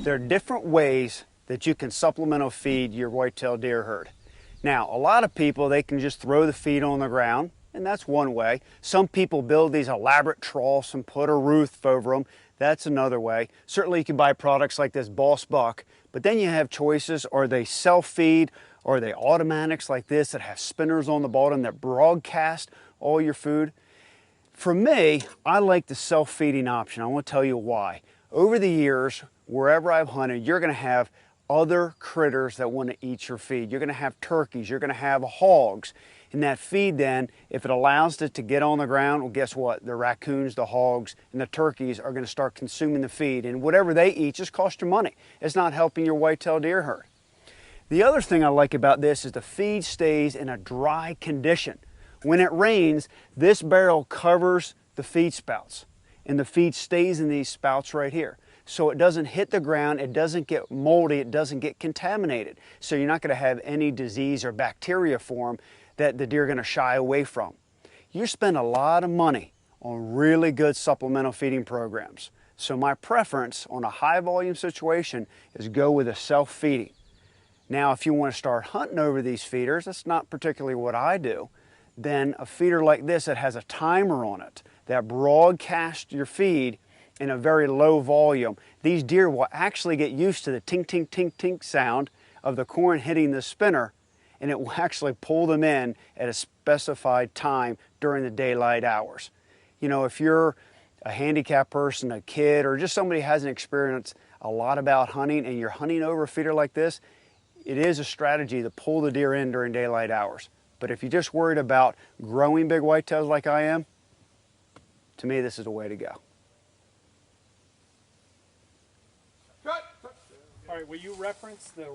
There are different ways that you can supplemental feed your white-tailed deer herd. Now, a lot of people, they can just throw the feed on the ground, and that's one way. Some people build these elaborate troughs and put a roof over them. That's another way. Certainly you can buy products like this Boss Buck, but then you have choices. Are they self-feed? Or are they automatics like this that have spinners on the bottom that broadcast all your food? For me, I like the self-feeding option. I want to tell you why. Over the years, wherever I've hunted, you're going to have other critters that want to eat your feed. You're going to have turkeys, you're going to have hogs. And that feed then, if it allows it to get on the ground, well, guess what? The raccoons, the hogs, and the turkeys are going to start consuming the feed. And whatever they eat just costs you money. It's not helping your white-tailed deer herd. The other thing I like about this is the feed stays in a dry condition. When it rains, this barrel covers the feed spouts, and the feed stays in these spouts right here. So it doesn't hit the ground, it doesn't get moldy, it doesn't get contaminated. So you're not going to have any disease or bacteria form that the deer are going to shy away from. You spend a lot of money on really good supplemental feeding programs. So my preference on a high volume situation is go with a self-feeding. Now, if you want to start hunting over these feeders, that's not particularly what I do, then a feeder like this that has a timer on it that broadcasts your feed in a very low volume, these deer will actually get used to the tink, tink, tink, tink sound of the corn hitting the spinner, and it will actually pull them in at a specified time during the daylight hours. You know, if you're a handicapped person, a kid, or just somebody who hasn't experienced a lot about hunting and you're hunting over a feeder like this, it is a strategy to pull the deer in during daylight hours. But if you're just worried about growing big whitetails like I am, to me this is the way to go. All right, will you reference the